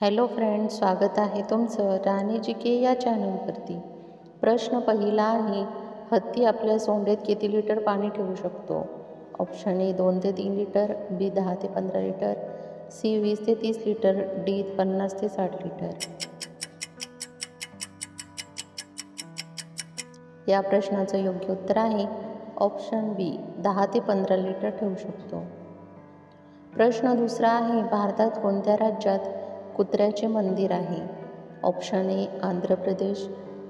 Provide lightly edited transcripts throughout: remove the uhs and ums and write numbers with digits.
Hello friends, स्वागत आहे तुमचं राणी जी के या चॅनलवरती। प्रश्न पहिला आहे, हत्ती आपल्या सोंडेत किती लिटर पाणी ठेवू शकतो? ऑप्शन ए 2 ते 3 लिटर, बी 10 ते 15 लिटर, सी 20 ते 30 लिटर, डी 50 ते 60 लिटर। या प्रश्नाचं योग्य उत्तर आहे ऑप्शन बी 10 ते 15 लिटर ठेवू शकतो। प्रश्न दुसरा आहे, भारतात कोणत्या राज्यात कुत्र्याचे मंदिर आहे? Option A Andhra Pradesh,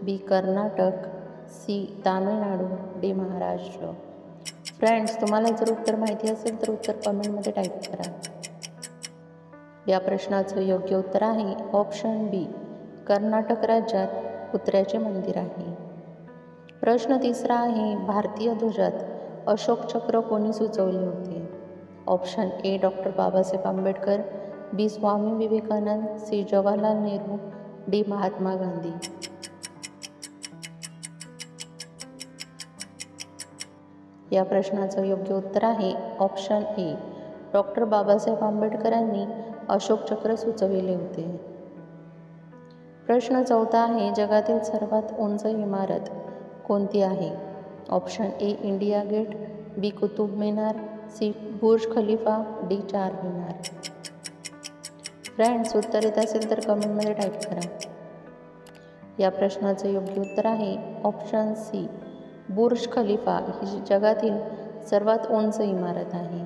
B Karnataka, C Tamil Nadu, D Maharashtra. Friends, तुम्हाला जर उत्तर माहिती असेल तर उत्तर कमेंटमध्ये टाईप करा। या प्रश्नाचं योग्य उत्तर आहे ऑप्शन बी कर्नाटक राज्यात कुत्र्याचे मंदिर आहे। प्रश्न तिसरा आहे, भारतीय ध्वजात अशोक चक्र कोणी सुचवले होते? Option A doctor Babasaheb Ambedkar, B Swami Vivekananda, C Jawaharlal Nehru, D Mahatma Gandhi. या प्रश्नाचं योग्य उत्तर आहे ऑप्शन ए डॉक्टर बाबासाहेब आंबेडकरांनी अशोक चक्र सुचविले होते। प्रश्न चौथा आहे, जगातील सर्वात उंच इमारत कोणती आहे? Option A India Gate, B Qutub Minar, C Burj Khalifa, D Char Minar. Friends, उत्तर येत असेल तर कमेंटमध्ये टाईप करा। या प्रश्नाचं योग्य उत्तर आहे ऑप्शन सी बुर्ज खलिफा ही जगातील सर्वात उंच इमारत आहे।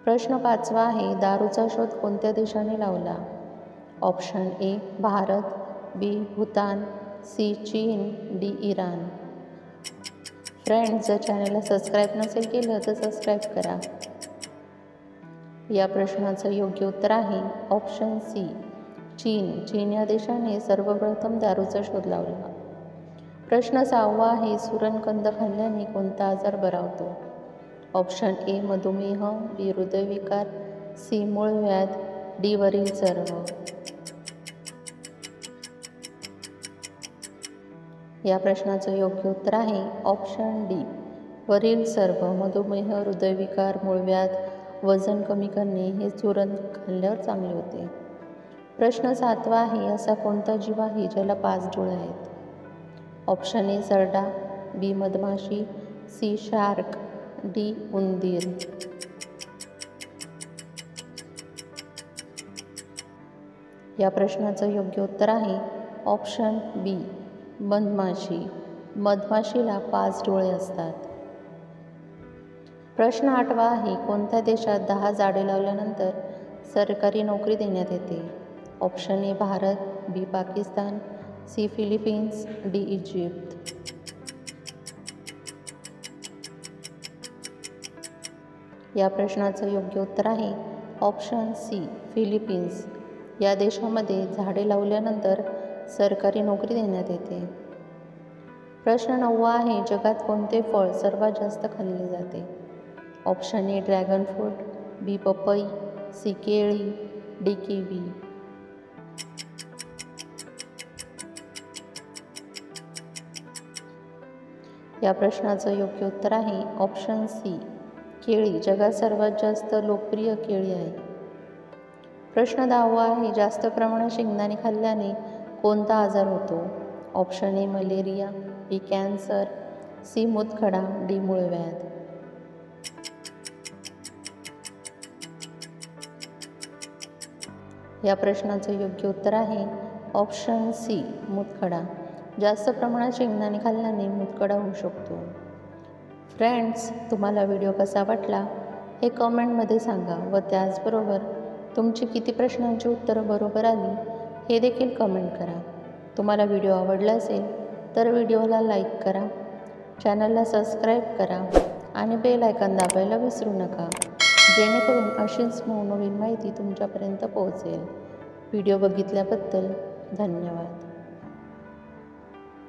प्रश्न पाचवा आहे, दारूचा शोध कोणत्या देशाने लावला? Option A Bharat, B Bhutan, C चीन, डी इराण। फ्रेंड्स, जर चॅनलला सबस्क्राईब नसेल केलं तर सबस्क्राईब करा। या प्रश्नाचं योग्य उत्तर आहे ऑप्शन सी चीन। चीन या देशाने सर्वप्रथम दारूचा शोध लावला। प्रश्न सहावा आहे, सुरणकंद खाल्ल्याने कोणता आजार बरा होतो? ऑप्शन ए मधुमेह, बी हृदयविकार, सी मूळव्याध, डी वरील सर्व। या प्रश्नाचं योग्य उत्तर आहे ऑप्शन डी वरील सर्व। मधुमेह, हृदयविकार, मूळव्याध, वजन कमी करणे हे चूर्ण खाल्ल्यावर चांगले होते। प्रश्न सातवा आहे, असा कोणता जीव आहे ज्याला 5 डोळे आहेत? ऑप्शन ए सरडा, बी मधमाशी, सी शार्क, डी उंदीर। या प्रश्नाचं योग्य उत्तर आहे ऑप्शन बी मधमाशी। मधमाशीला 5 डोळे असतात। प्रश्न आठवा आहे, कोणत्या देशात 10 झाडे लावल्यानंतर सरकारी नोकरी देण्यात येते? Option A Bharat, B Pakistan, C Philippines, D Egypt. या प्रश्नाचं योग्य उत्तर आहे ऑप्शन सी फिलिपिन्स। या देशामध्ये झाडे लावल्यानंतर सरकारी नोकरी देण्यात येते। प्रश्न 9 आहे, जगात कोणते फळ सर्वात जास्त खाल्ले जाते? ऑप्शन ए ड्रॅगन फ्रूट, बी पपई, सी केळी, डी किवी। या प्रश्नाचं योग्य उत्तर आहे ऑप्शन सी केळी। जगात सर्वात जास्त लोकप्रिय केळी आहे। प्रश्न 10 आहे, जास्त प्रमाणात शेंगदाणे खाल्ल्याने कोणता आजार होतो? Option A malaria, B cancer, C मूतखडा, डी मूळव्याध। या प्रश्नाचं योग्य उत्तर आहे ऑप्शन सी मूतखडा। जास्त प्रमाणात शेंगदाणे खाल्ल्याने मूतखडा होऊ शकतो। फ्रेंड्स, तुम्हाला व्हिडिओ कसा वाटला हे कमेंटमध्ये सांगा व त्याचबरोबर तुमची किती प्रश्नांची उत्तरं बरोबर आली हे देखील कमेंट करा। तुम्हाला व्हिडिओ आवडला असेल तर व्हिडिओला लाईक करा, चॅनलला सबस्क्राईब करा आणि बेल आयकॉन दाबायला विसरू नका, जेणेकरून अशीच नवनवीन माहिती तुमच्यापर्यंत पोहोचेल। व्हिडिओ बघितल्याबद्दल धन्यवाद।